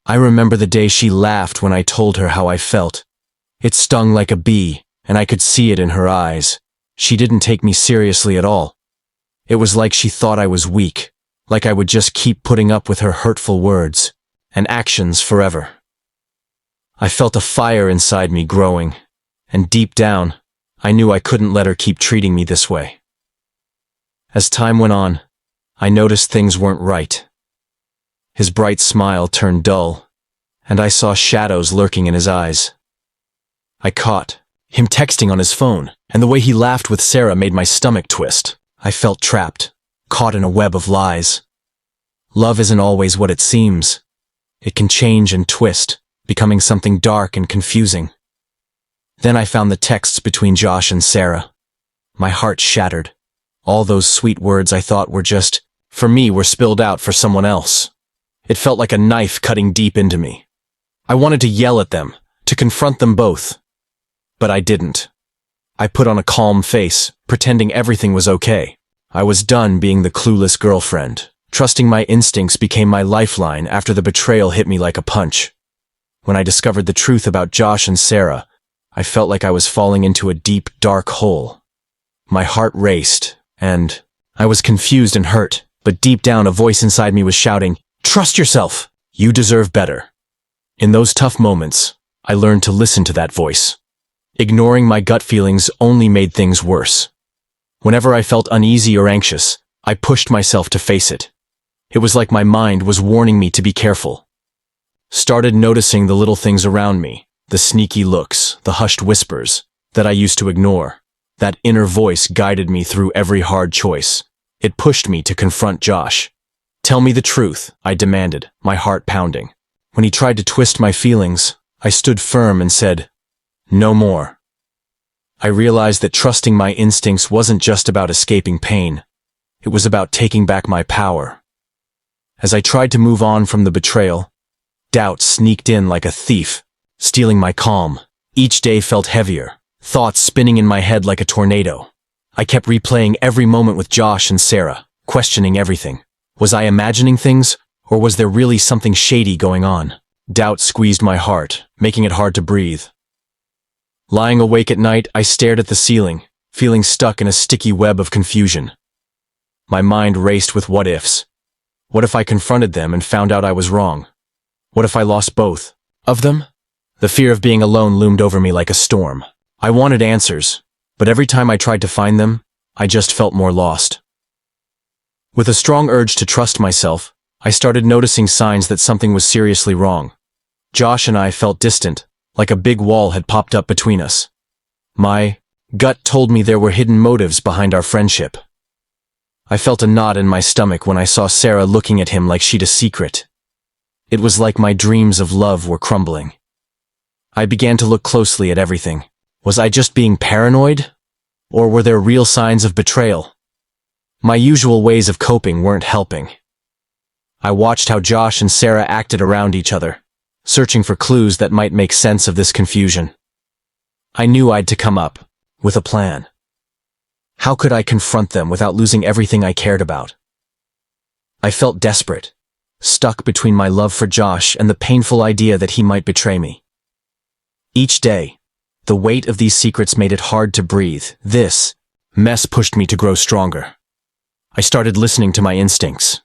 I remember the day she laughed when I told her how I felt. It stung like a bee, and I could see it in her eyes. She didn't take me seriously at all. It was like she thought I was weak, like I would just keep putting up with her hurtful words and actions forever. I felt a fire inside me growing, and deep down, I knew I couldn't let her keep treating me this way. As time went on, I noticed things weren't right. His bright smile turned dull, and I saw shadows lurking in his eyes. I caught him texting on his phone, and the way he laughed with Sarah made my stomach twist. I felt trapped, caught in a web of lies. Love isn't always what it seems. It can change and twist, becoming something dark and confusing. Then I found the texts between Josh and Sarah. My heart shattered. All those sweet words I thought were just for me were spilled out for someone else. It felt like a knife cutting deep into me. I wanted to yell at them, to confront them both. But I didn't. I put on a calm face, pretending everything was okay. I was done being the clueless girlfriend. Trusting my instincts became my lifeline after the betrayal hit me like a punch. When I discovered the truth about Josh and Sarah, I felt like I was falling into a deep, dark hole. My heart raced, and I was confused and hurt, but deep down a voice inside me was shouting, "Trust yourself! You deserve better." In those tough moments, I learned to listen to that voice. Ignoring my gut feelings only made things worse. Whenever I felt uneasy or anxious, I pushed myself to face it. It was like my mind was warning me to be careful. Started noticing the little things around me, the sneaky looks, the hushed whispers that I used to ignore. That inner voice guided me through every hard choice. It pushed me to confront Josh. "Tell me the truth," I demanded, my heart pounding. When he tried to twist my feelings, I stood firm and said, "No more." I realized that trusting my instincts wasn't just about escaping pain. It was about taking back my power. As I tried to move on from the betrayal, doubt sneaked in like a thief, stealing my calm. Each day felt heavier, thoughts spinning in my head like a tornado. I kept replaying every moment with Josh and Sarah, questioning everything. Was I imagining things, or was there really something shady going on? Doubt squeezed my heart, making it hard to breathe. Lying awake at night, I stared at the ceiling, feeling stuck in a sticky web of confusion. My mind raced with what-ifs. What if I confronted them and found out I was wrong? What if I lost both of them? The fear of being alone loomed over me like a storm. I wanted answers, but every time I tried to find them, I just felt more lost. With a strong urge to trust myself, I started noticing signs that something was seriously wrong. Josh and I felt distant, like a big wall had popped up between us. My gut told me there were hidden motives behind our friendship. I felt a knot in my stomach when I saw Sarah looking at him like she'd a secret. It was like my dreams of love were crumbling. I began to look closely at everything. Was I just being paranoid? Or were there real signs of betrayal? My usual ways of coping weren't helping. I watched how Josh and Sarah acted around each other, searching for clues that might make sense of this confusion. I knew I'd to come up with a plan. How could I confront them without losing everything I cared about? I felt desperate, stuck between my love for Josh and the painful idea that he might betray me. Each day, the weight of these secrets made it hard to breathe. This mess pushed me to grow stronger. I started listening to my instincts.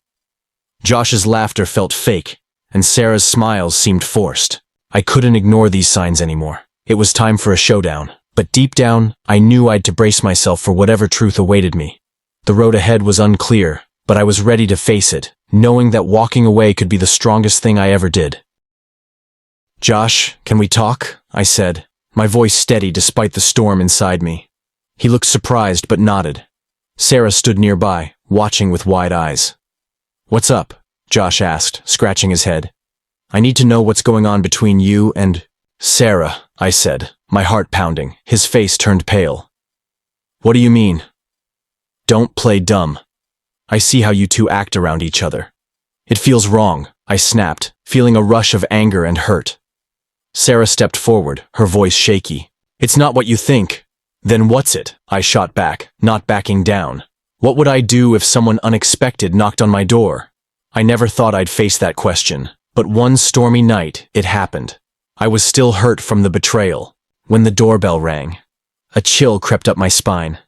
Josh's laughter felt fake, and Sarah's smiles seemed forced. I couldn't ignore these signs anymore. It was time for a showdown. But deep down, I knew I'd to brace myself for whatever truth awaited me. The road ahead was unclear, but I was ready to face it, knowing that walking away could be the strongest thing I ever did. "Josh, can we talk?" I said, my voice steady despite the storm inside me. He looked surprised but nodded. Sarah stood nearby, watching with wide eyes. "What's up?" Josh asked, scratching his head. "I need to know what's going on between you and Sarah," I said, my heart pounding. His face turned pale. "What do you mean?" "Don't play dumb. I see how you two act around each other. It feels wrong," I snapped, feeling a rush of anger and hurt. Sarah stepped forward, her voice shaky. "It's not what you think." "Then what's it?" I shot back, not backing down. What would I do if someone unexpected knocked on my door? I never thought I'd face that question, But one stormy night, it happened. I was still hurt from the betrayal when the doorbell rang. A chill crept up my spine.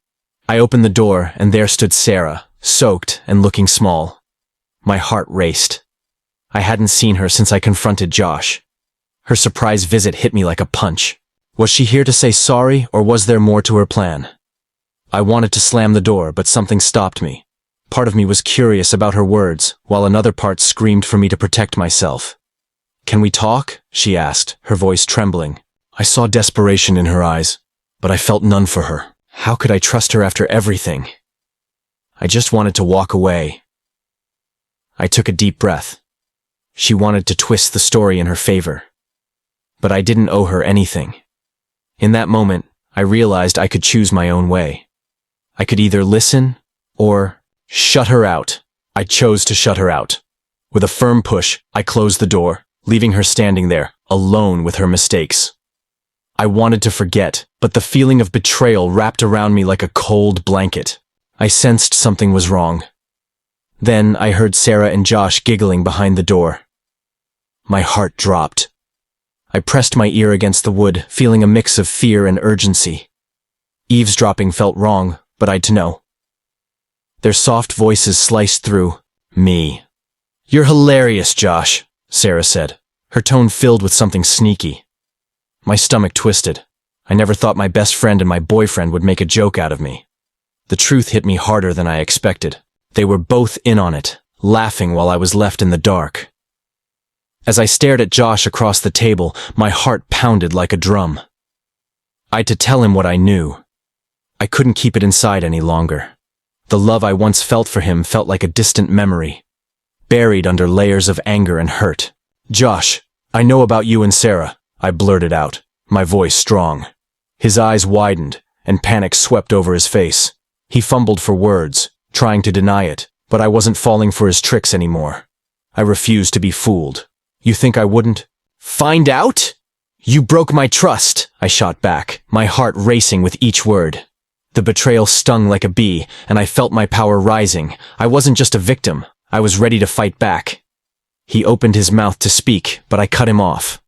I opened the door, and there stood Sarah, soaked and looking small. My heart raced. I hadn't seen her since I confronted Josh. Her surprise visit hit me like a punch. Was she here to say sorry, or was there more to her plan? I wanted to slam the door, but something stopped me. Part of me was curious about her words, while another part screamed for me to protect myself. "Can we talk?" she asked, her voice trembling. I saw desperation in her eyes, but I felt none for her. How could I trust her after everything? I just wanted to walk away. I took a deep breath. She wanted to twist the story in her favor. But I didn't owe her anything. In that moment, I realized I could choose my own way. I could either listen or shut her out. I chose to shut her out. With a firm push, I closed the door, leaving her standing there, alone with her mistakes. I wanted to forget, but the feeling of betrayal wrapped around me like a cold blanket. I sensed something was wrong. Then I heard Sarah and Josh giggling behind the door. My heart dropped. I pressed my ear against the wood, feeling a mix of fear and urgency. Eavesdropping felt wrong, but I'd to know. Their soft voices sliced through me. "You're hilarious, Josh," Sarah said, her tone filled with something sneaky. My stomach twisted. I never thought my best friend and my boyfriend would make a joke out of me. The truth hit me harder than I expected. They were both in on it, laughing while I was left in the dark. As I stared at Josh across the table, my heart pounded like a drum. I had to tell him what I knew. I couldn't keep it inside any longer. The love I once felt for him felt like a distant memory, buried under layers of anger and hurt. "Josh, I know about you and Sarah," I blurted out, my voice strong. His eyes widened, and panic swept over his face. He fumbled for words, trying to deny it, but I wasn't falling for his tricks anymore. I refused to be fooled. "You think I wouldn't find out? You broke my trust," I shot back, my heart racing with each word. The betrayal stung like a bee, and I felt my power rising. I wasn't just a victim. I was ready to fight back. He opened his mouth to speak, but I cut him off.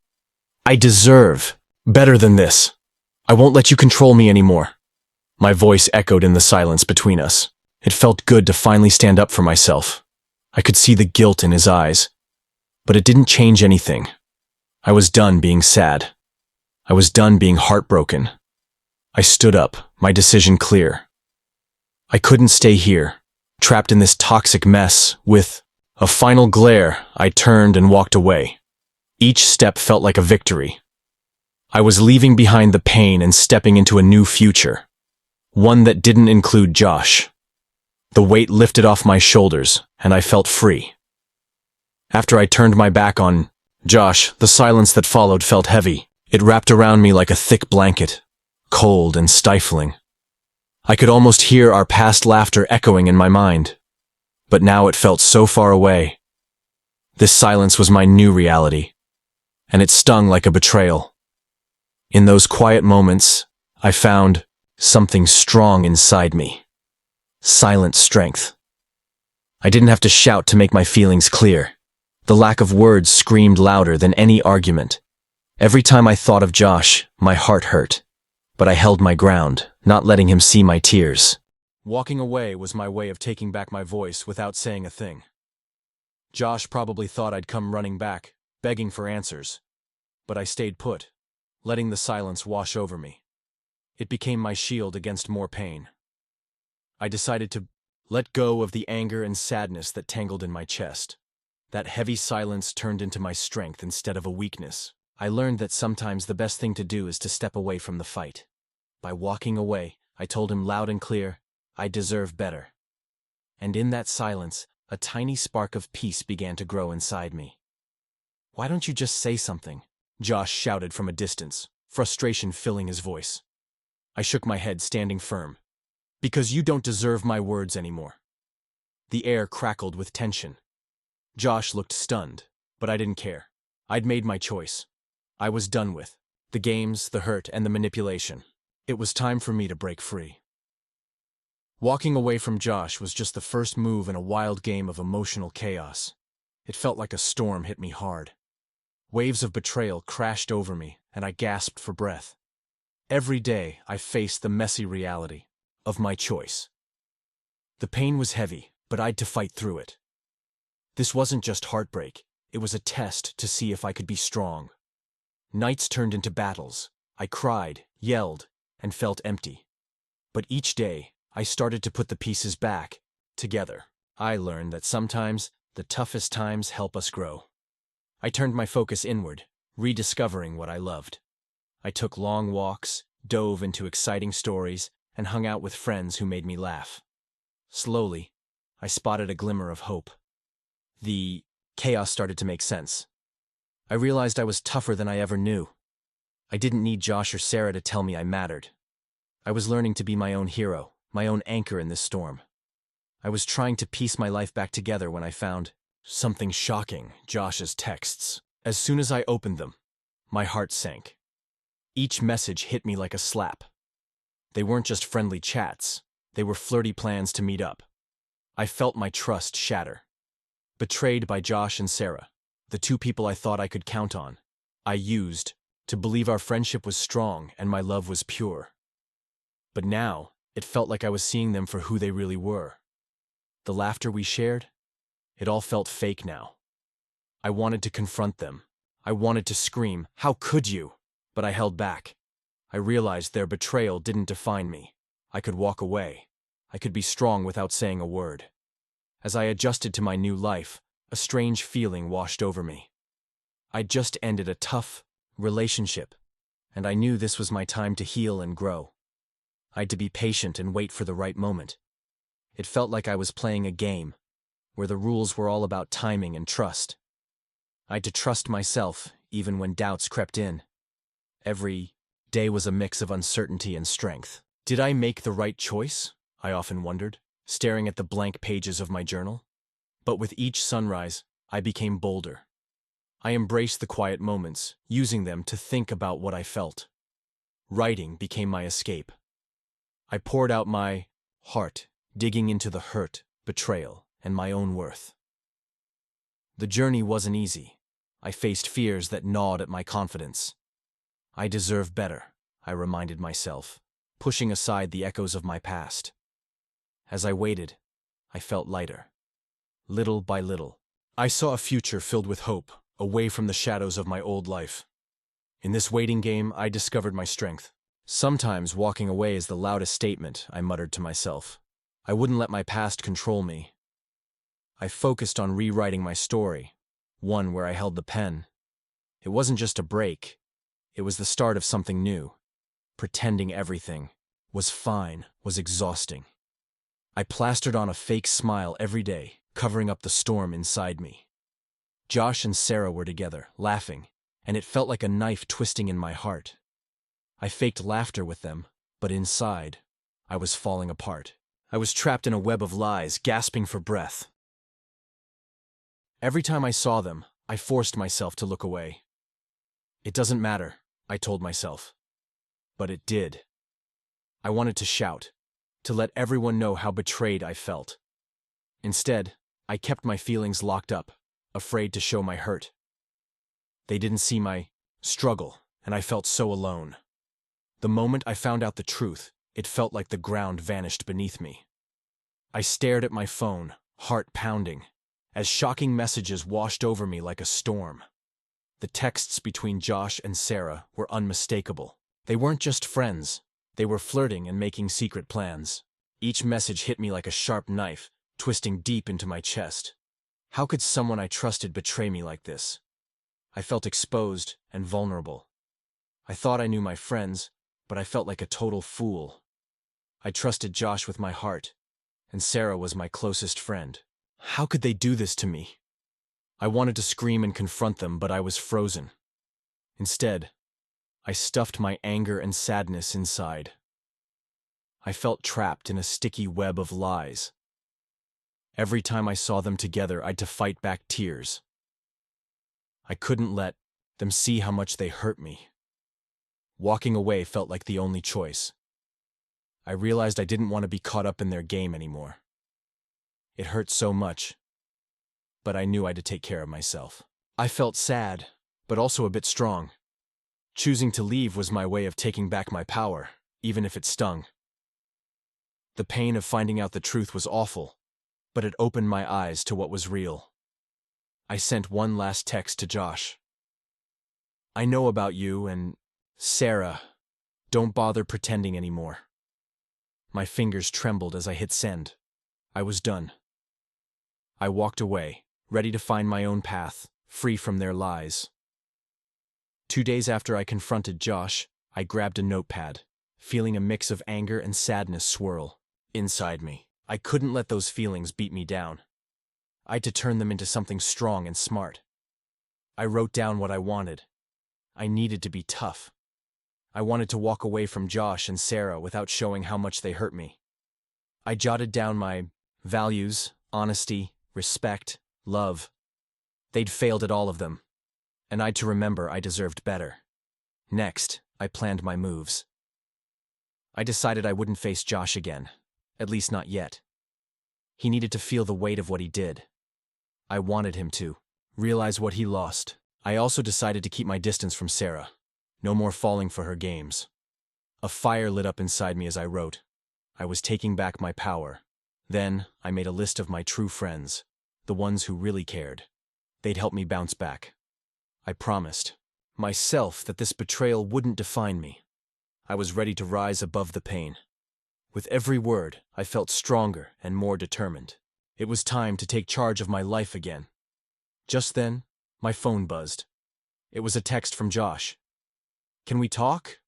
"I deserve better than this. I won't let you control me anymore." My voice echoed in the silence between us. It felt good to finally stand up for myself. I could see the guilt in his eyes. But it didn't change anything. I was done being sad. I was done being heartbroken. I stood up, my decision clear. I couldn't stay here, trapped in this toxic mess. With a final glare, I turned and walked away. Each step felt like a victory. I was leaving behind the pain and stepping into a new future. One that didn't include Josh. The weight lifted off my shoulders, and I felt free. After I turned my back on Josh, the silence that followed felt heavy. It wrapped around me like a thick blanket, cold and stifling. I could almost hear our past laughter echoing in my mind. But now it felt so far away. This silence was my new reality, and it stung like a betrayal. In those quiet moments, I found something strong inside me. Silent strength. I didn't have to shout to make my feelings clear. The lack of words screamed louder than any argument. Every time I thought of Josh, my heart hurt. But I held my ground, not letting him see my tears. Walking away was my way of taking back my voice without saying a thing. Josh probably thought I'd come running back, begging for answers. But I stayed put, letting the silence wash over me. It became my shield against more pain. I decided to let go of the anger and sadness that tangled in my chest. That heavy silence turned into my strength instead of a weakness. I learned that sometimes the best thing to do is to step away from the fight. By walking away, I told him loud and clear, I deserve better. And in that silence, a tiny spark of peace began to grow inside me. "Why don't you just say something?" Josh shouted from a distance, frustration filling his voice. I shook my head, standing firm. "Because you don't deserve my words anymore." The air crackled with tension. Josh looked stunned, but I didn't care. I'd made my choice. I was done with the games, the hurt, and the manipulation. It was time for me to break free. Walking away from Josh was just the first move in a wild game of emotional chaos. It felt like a storm hit me hard. Waves of betrayal crashed over me, and I gasped for breath. Every day, I faced the messy reality of my choice. The pain was heavy, but I'd to fight through it. This wasn't just heartbreak, it was a test to see if I could be strong. Nights turned into battles. I cried, yelled, and felt empty. But each day, I started to put the pieces back, together. I learned that sometimes, the toughest times help us grow. I turned my focus inward, rediscovering what I loved. I took long walks, dove into exciting stories, and hung out with friends who made me laugh. Slowly, I spotted a glimmer of hope. The chaos started to make sense. I realized I was tougher than I ever knew. I didn't need Josh or Sarah to tell me I mattered. I was learning to be my own hero, my own anchor in this storm. I was trying to piece my life back together when I found something shocking: Josh's texts. As soon as I opened them, my heart sank. Each message hit me like a slap. They weren't just friendly chats, they were flirty plans to meet up. I felt my trust shatter. Betrayed by Josh and Sarah, the two people I thought I could count on. I used to believe our friendship was strong and my love was pure. But now, it felt like I was seeing them for who they really were. The laughter we shared, it all felt fake now. I wanted to confront them. I wanted to scream, "How could you?" But I held back. I realized their betrayal didn't define me. I could walk away. I could be strong without saying a word. As I adjusted to my new life, a strange feeling washed over me. I'd just ended a tough relationship, and I knew this was my time to heal and grow. I'd to be patient and wait for the right moment. It felt like I was playing a game, where the rules were all about timing and trust. I'd to trust myself, even when doubts crept in. Every day was a mix of uncertainty and strength. Did I make the right choice? I often wondered, staring at the blank pages of my journal. But with each sunrise, I became bolder. I embraced the quiet moments, using them to think about what I felt. Writing became my escape. I poured out my heart, digging into the hurt, betrayal, and my own worth. The journey wasn't easy. I faced fears that gnawed at my confidence. I deserve better, I reminded myself, pushing aside the echoes of my past. As I waited, I felt lighter. Little by little, I saw a future filled with hope, away from the shadows of my old life. In this waiting game, I discovered my strength. Sometimes walking away is the loudest statement, I muttered to myself. I wouldn't let my past control me. I focused on rewriting my story, one where I held the pen. It wasn't just a break. It was the start of something new. Pretending everything was fine was exhausting. I plastered on a fake smile every day, covering up the storm inside me. Josh and Sarah were together, laughing, and it felt like a knife twisting in my heart. I faked laughter with them, but inside, I was falling apart. I was trapped in a web of lies, gasping for breath. Every time I saw them, I forced myself to look away. It doesn't matter, I told myself. But it did. I wanted to shout, to let everyone know how betrayed I felt. Instead, I kept my feelings locked up, afraid to show my hurt. They didn't see my struggle, and I felt so alone. The moment I found out the truth, it felt like the ground vanished beneath me. I stared at my phone, heart pounding, as shocking messages washed over me like a storm. The texts between Josh and Sarah were unmistakable. They weren't just friends. They were flirting and making secret plans. Each message hit me like a sharp knife, twisting deep into my chest. How could someone I trusted betray me like this? I felt exposed and vulnerable. I thought I knew my friends, but I felt like a total fool. I trusted Josh with my heart, and Sarah was my closest friend. How could they do this to me? I wanted to scream and confront them, but I was frozen. Instead, I stuffed my anger and sadness inside. I felt trapped in a sticky web of lies. Every time I saw them together, I'd to fight back tears. I couldn't let them see how much they hurt me. Walking away felt like the only choice. I realized I didn't want to be caught up in their game anymore. It hurt so much, but I knew I had to take care of myself. I felt sad, but also a bit strong. Choosing to leave was my way of taking back my power, even if it stung. The pain of finding out the truth was awful, but it opened my eyes to what was real. I sent one last text to Josh. I know about you and Sarah. Don't bother pretending anymore. My fingers trembled as I hit send. I was done. I walked away, ready to find my own path, free from their lies. 2 days after I confronted Josh, I grabbed a notepad, feeling a mix of anger and sadness swirl inside me. I couldn't let those feelings beat me down. I had to turn them into something strong and smart. I wrote down what I wanted. I needed to be tough. I wanted to walk away from Josh and Sarah without showing how much they hurt me. I jotted down my values, honesty, respect, love. They'd failed at all of them, and I'd to remember I deserved better. Next, I planned my moves. I decided I wouldn't face Josh again, at least not yet. He needed to feel the weight of what he did. I wanted him to realize what he lost. I also decided to keep my distance from Sarah. No more falling for her games. A fire lit up inside me as I wrote. I was taking back my power. Then, I made a list of my true friends, the ones who really cared. They'd help me bounce back. I promised myself that this betrayal wouldn't define me. I was ready to rise above the pain. With every word, I felt stronger and more determined. It was time to take charge of my life again. Just then, my phone buzzed. It was a text from Josh. Can we talk?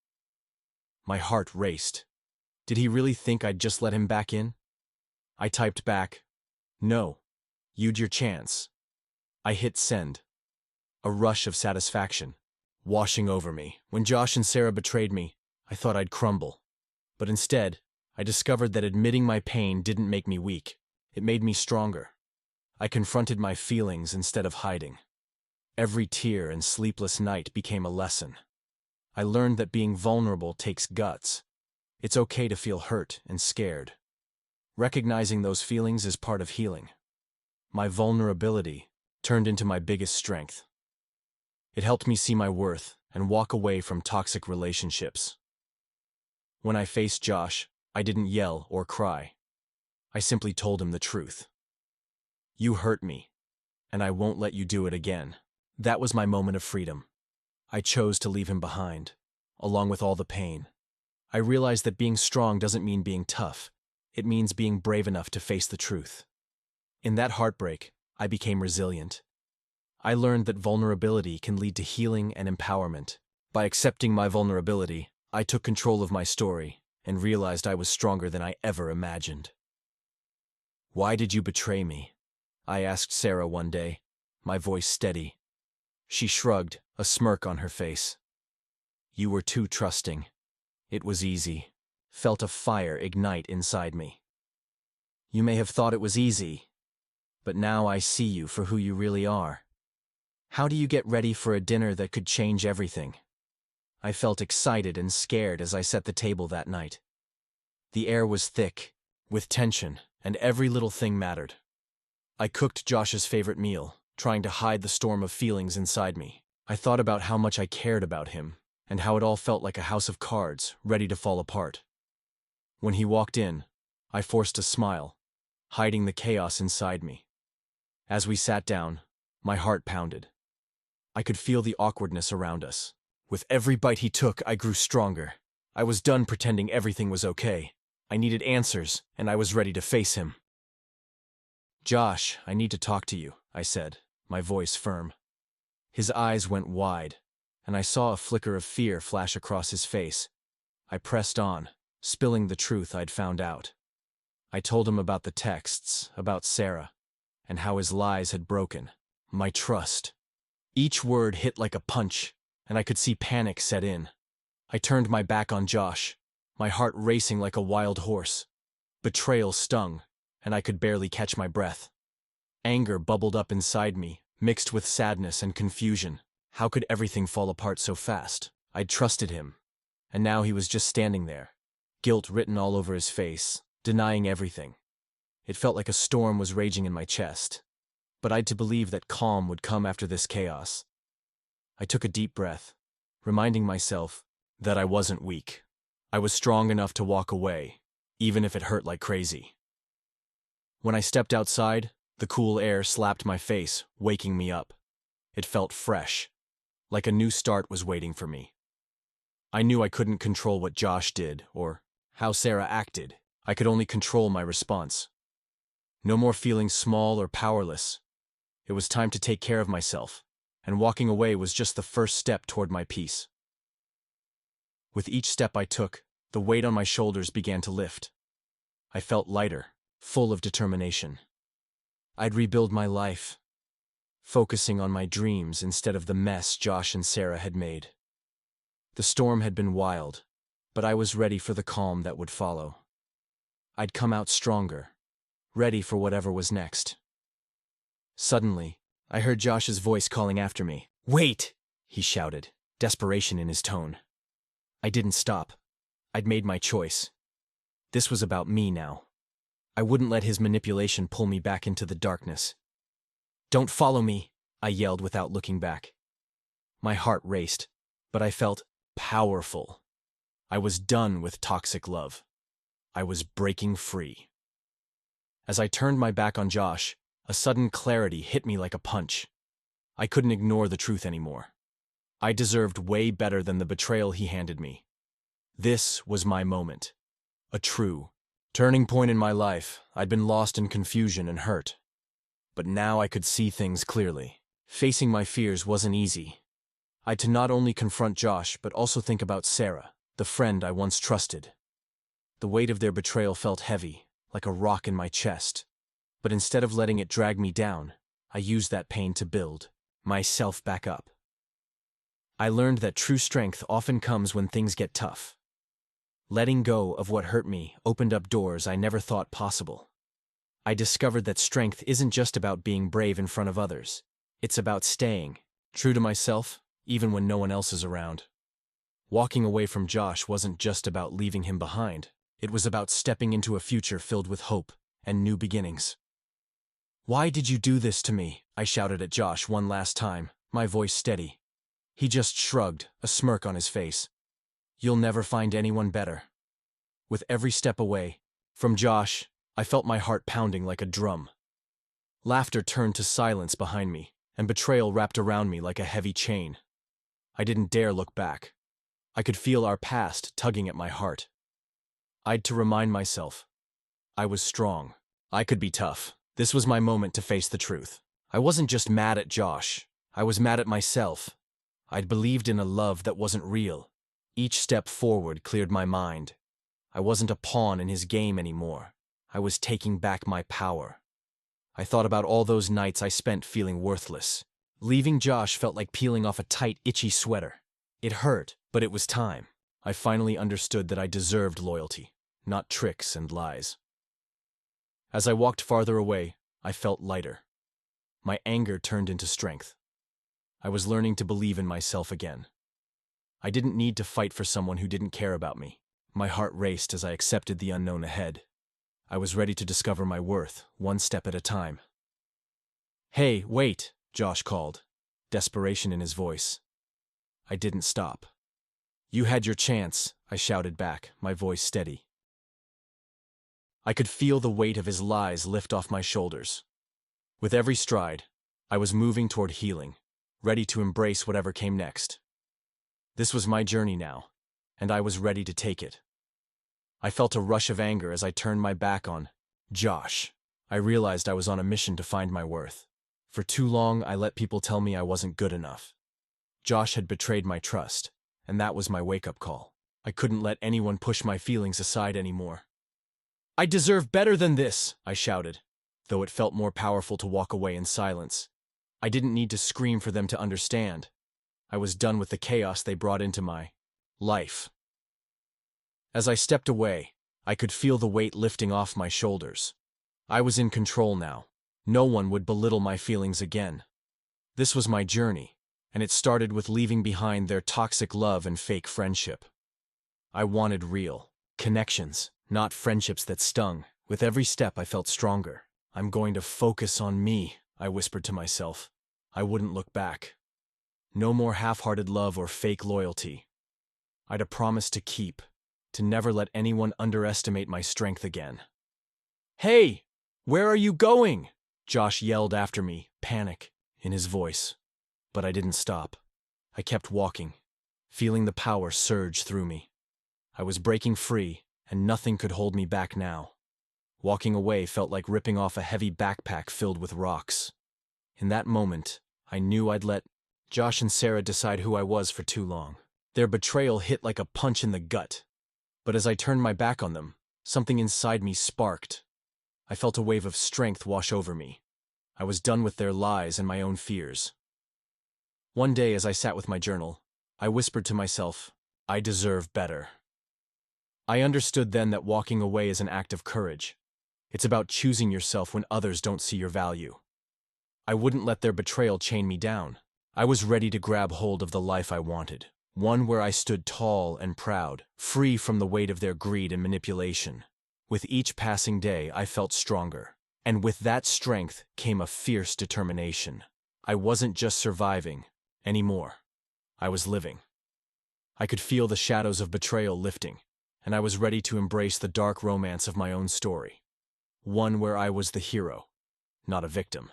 My heart raced. Did he really think I'd just let him back in? I typed back, no, you'd your chance. I hit send. A rush of satisfaction, washing over me. When Josh and Sarah betrayed me, I thought I'd crumble. But instead, I discovered that admitting my pain didn't make me weak. It made me stronger. I confronted my feelings instead of hiding. Every tear and sleepless night became a lesson. I learned that being vulnerable takes guts. It's okay to feel hurt and scared. Recognizing those feelings is part of healing. My vulnerability turned into my biggest strength. It helped me see my worth and walk away from toxic relationships. When I faced Josh, I didn't yell or cry. I simply told him the truth. You hurt me, and I won't let you do it again. That was my moment of freedom. I chose to leave him behind, along with all the pain. I realized that being strong doesn't mean being tough. It means being brave enough to face the truth. In that heartbreak, I became resilient. I learned that vulnerability can lead to healing and empowerment. By accepting my vulnerability, I took control of my story and realized I was stronger than I ever imagined. Why did you betray me? I asked Sarah one day, my voice steady. She shrugged, a smirk on her face. You were too trusting. It was easy. Felt a fire ignite inside me. You may have thought it was easy, but now I see you for who you really are. How do you get ready for a dinner that could change everything? I felt excited and scared as I set the table that night. The air was thick, with tension, and every little thing mattered. I cooked Josh's favorite meal, trying to hide the storm of feelings inside me. I thought about how much I cared about him, and how it all felt like a house of cards, ready to fall apart. When he walked in, I forced a smile, hiding the chaos inside me. As we sat down, my heart pounded. I could feel the awkwardness around us. With every bite he took, I grew stronger. I was done pretending everything was okay. I needed answers, and I was ready to face him. Josh, I need to talk to you, I said, my voice firm. His eyes went wide, and I saw a flicker of fear flash across his face. I pressed on, spilling the truth I'd found out. I told him about the texts, about Sarah, and how his lies had broken my trust. Each word hit like a punch, and I could see panic set in. I turned my back on Josh, my heart racing like a wild horse. Betrayal stung, and I could barely catch my breath. Anger bubbled up inside me, mixed with sadness and confusion. How could everything fall apart so fast? I'd trusted him, and now he was just standing there, guilt written all over his face, denying everything. It felt like a storm was raging in my chest. but I'd to believe that calm would come after this chaos. I took a deep breath, reminding myself that I wasn't weak. I was strong enough to walk away, even if it hurt like crazy. When I stepped outside, the cool air slapped my face, waking me up. It felt fresh, like a new start was waiting for me. I knew I couldn't control what Josh did or how Sarah acted. I could only control my response. No more feeling small or powerless. It was time to take care of myself, and walking away was just the first step toward my peace. With each step I took, the weight on my shoulders began to lift. I felt lighter, full of determination. I'd rebuild my life, focusing on my dreams instead of the mess Josh and Sarah had made. The storm had been wild, but I was ready for the calm that would follow. I'd come out stronger, ready for whatever was next. Suddenly, I heard Josh's voice calling after me. "Wait!" he shouted, desperation in his tone. I didn't stop. I'd made my choice. This was about me now. I wouldn't let his manipulation pull me back into the darkness. "Don't follow me," I yelled without looking back. My heart raced, but I felt powerful. I was done with toxic love. I was breaking free. As I turned my back on Josh, a sudden clarity hit me like a punch. I couldn't ignore the truth anymore. I deserved way better than the betrayal he handed me. This was my moment. A true turning point in my life. I'd been lost in confusion and hurt. But now I could see things clearly. Facing my fears wasn't easy. I had to not only confront Josh, but also think about Sarah, the friend I once trusted. The weight of their betrayal felt heavy, like a rock in my chest. But instead of letting it drag me down, I used that pain to build myself back up. I learned that true strength often comes when things get tough. Letting go of what hurt me opened up doors I never thought possible. I discovered that strength isn't just about being brave in front of others. It's about staying true to myself, even when no one else is around. Walking away from Josh wasn't just about leaving him behind. It was about stepping into a future filled with hope and new beginnings. "Why did you do this to me?" I shouted at Josh one last time, my voice steady. He just shrugged, a smirk on his face. "You'll never find anyone better." With every step away from Josh, I felt my heart pounding like a drum. Laughter turned to silence behind me, and betrayal wrapped around me like a heavy chain. I didn't dare look back. I could feel our past tugging at my heart. I'd to remind myself. I was strong. I could be tough. This was my moment to face the truth. I wasn't just mad at Josh. I was mad at myself. I'd believed in a love that wasn't real. Each step forward cleared my mind. I wasn't a pawn in his game anymore. I was taking back my power. I thought about all those nights I spent feeling worthless. Leaving Josh felt like peeling off a tight, itchy sweater. It hurt, but it was time. I finally understood that I deserved loyalty, not tricks and lies. As I walked farther away, I felt lighter. My anger turned into strength. I was learning to believe in myself again. I didn't need to fight for someone who didn't care about me. My heart raced as I accepted the unknown ahead. I was ready to discover my worth, one step at a time. "Hey, wait," Josh called, desperation in his voice. I didn't stop. "You had your chance," I shouted back, my voice steady. I could feel the weight of his lies lift off my shoulders. With every stride, I was moving toward healing, ready to embrace whatever came next. This was my journey now, and I was ready to take it. I felt a rush of anger as I turned my back on Josh. I realized I was on a mission to find my worth. For too long, I let people tell me I wasn't good enough. Josh had betrayed my trust, and that was my wake-up call. I couldn't let anyone push my feelings aside anymore. "I deserve better than this," I shouted, though it felt more powerful to walk away in silence. I didn't need to scream for them to understand. I was done with the chaos they brought into my life. As I stepped away, I could feel the weight lifting off my shoulders. I was in control now. No one would belittle my feelings again. This was my journey, and it started with leaving behind their toxic love and fake friendship. I wanted real connections, not friendships that stung. With every step I felt stronger. "I'm going to focus on me," I whispered to myself. I wouldn't look back. No more half-hearted love or fake loyalty. I'd a promise to keep, to never let anyone underestimate my strength again. "Hey! Where are you going?" Josh yelled after me, panic in his voice. But I didn't stop. I kept walking, feeling the power surge through me. I was breaking free, and nothing could hold me back now. Walking away felt like ripping off a heavy backpack filled with rocks. In that moment, I knew I'd let Josh and Sarah decide who I was for too long. Their betrayal hit like a punch in the gut. But as I turned my back on them, something inside me sparked. I felt a wave of strength wash over me. I was done with their lies and my own fears. One day, as I sat with my journal, I whispered to myself, I deserve better. I understood then that walking away is an act of courage. It's about choosing yourself when others don't see your value. I wouldn't let their betrayal chain me down. I was ready to grab hold of the life I wanted, one where I stood tall and proud, free from the weight of their greed and manipulation. With each passing day, I felt stronger, and with that strength came a fierce determination. I wasn't just surviving anymore. I was living. I could feel the shadows of betrayal lifting, and I was ready to embrace the dark romance of my own story. One where I was the hero, not a victim.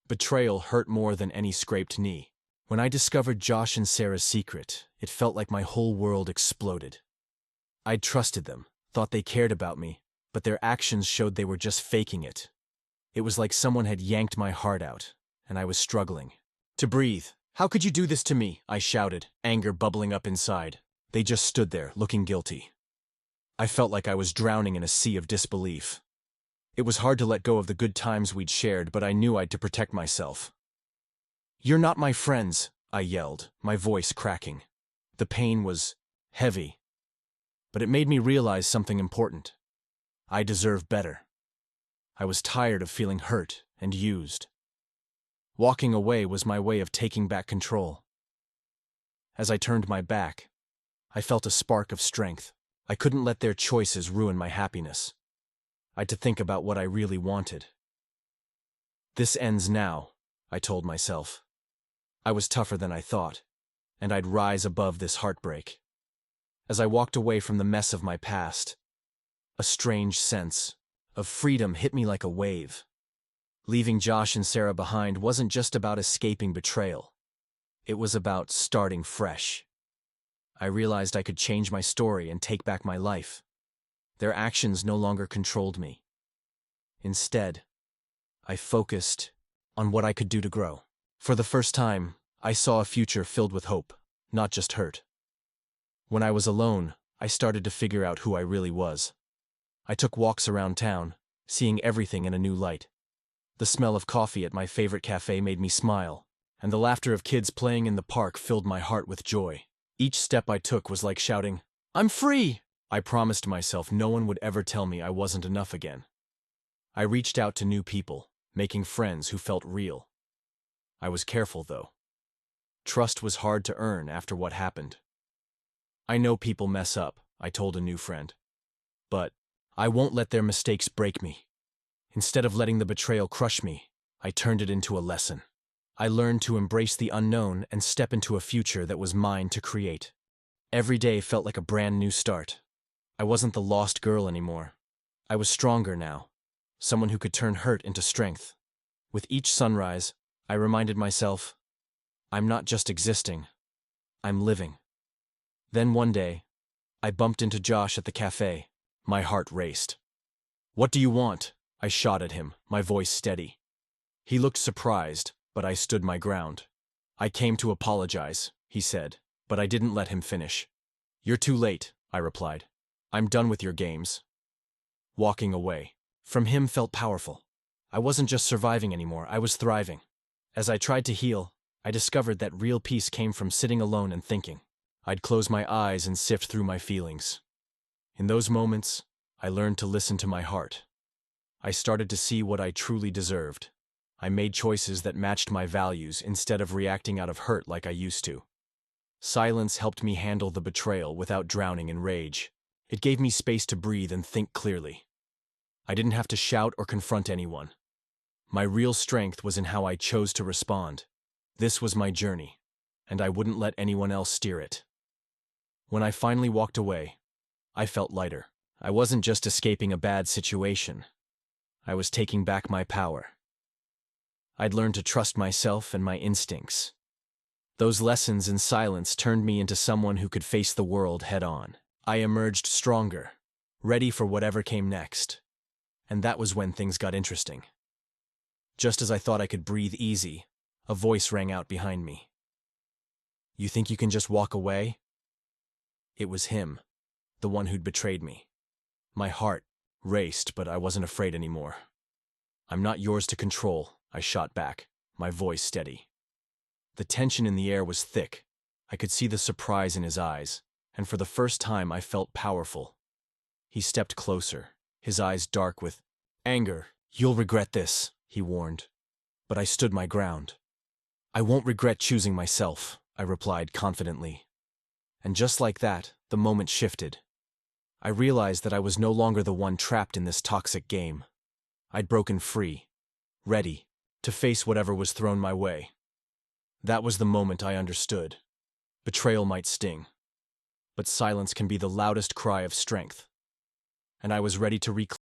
Betrayal hurt more than any scraped knee. When I discovered Josh and Sarah's secret, it felt like my whole world exploded. I'd trusted them, thought they cared about me, but their actions showed they were just faking it. It was like someone had yanked my heart out, and I was struggling to breathe. "How could you do this to me?" I shouted, anger bubbling up inside. They just stood there, looking guilty. I felt like I was drowning in a sea of disbelief. It was hard to let go of the good times we'd shared, but I knew I'd to protect myself. "You're not my friends," I yelled, my voice cracking. The pain was heavy, but it made me realize something important. I deserve better. I was tired of feeling hurt and used. Walking away was my way of taking back control. As I turned my back, I felt a spark of strength. I couldn't let their choices ruin my happiness. I'd to think about what I really wanted. This ends now, I told myself. I was tougher than I thought, and I'd rise above this heartbreak. As I walked away from the mess of my past, a strange sense of freedom hit me like a wave. Leaving Josh and Sarah behind wasn't just about escaping betrayal. It was about starting fresh. I realized I could change my story and take back my life. Their actions no longer controlled me. Instead, I focused on what I could do to grow. For the first time, I saw a future filled with hope, not just hurt. When I was alone, I started to figure out who I really was. I took walks around town, seeing everything in a new light. The smell of coffee at my favorite cafe made me smile, and the laughter of kids playing in the park filled my heart with joy. Each step I took was like shouting, "I'm free!" I promised myself no one would ever tell me I wasn't enough again. I reached out to new people, making friends who felt real. I was careful, though. Trust was hard to earn after what happened. "I know people mess up," I told a new friend. "But I won't let their mistakes break me." Instead of letting the betrayal crush me, I turned it into a lesson. I learned to embrace the unknown and step into a future that was mine to create. Every day felt like a brand new start. I wasn't the lost girl anymore. I was stronger now, someone who could turn hurt into strength. With each sunrise, I reminded myself, I'm not just existing, I'm living. Then one day, I bumped into Josh at the cafe. My heart raced. "What do you want?" I shot at him, my voice steady. He looked surprised, but I stood my ground. "I came to apologize," he said, but I didn't let him finish. "You're too late," I replied. "I'm done with your games." Walking away from him felt powerful. I wasn't just surviving anymore, I was thriving. As I tried to heal, I discovered that real peace came from sitting alone and thinking. I'd close my eyes and sift through my feelings. In those moments, I learned to listen to my heart. I started to see what I truly deserved. I made choices that matched my values instead of reacting out of hurt like I used to. Silence helped me handle the betrayal without drowning in rage. It gave me space to breathe and think clearly. I didn't have to shout or confront anyone. My real strength was in how I chose to respond. This was my journey, and I wouldn't let anyone else steer it. When I finally walked away, I felt lighter. I wasn't just escaping a bad situation. I was taking back my power. I'd learned to trust myself and my instincts. Those lessons in silence turned me into someone who could face the world head-on. I emerged stronger, ready for whatever came next. And that was when things got interesting. Just as I thought I could breathe easy, a voice rang out behind me. "You think you can just walk away?" It was him, the one who'd betrayed me. My heart raced, but I wasn't afraid anymore. "I'm not yours to control," I shot back, my voice steady. The tension in the air was thick. I could see the surprise in his eyes, and for the first time I felt powerful. He stepped closer, his eyes dark with anger. "You'll regret this," he warned. But I stood my ground. "I won't regret choosing myself," I replied confidently. And just like that, the moment shifted. I realized that I was no longer the one trapped in this toxic game. I'd broken free, ready to face whatever was thrown my way. That was the moment I understood. Betrayal might sting, but silence can be the loudest cry of strength. And I was ready to reclaim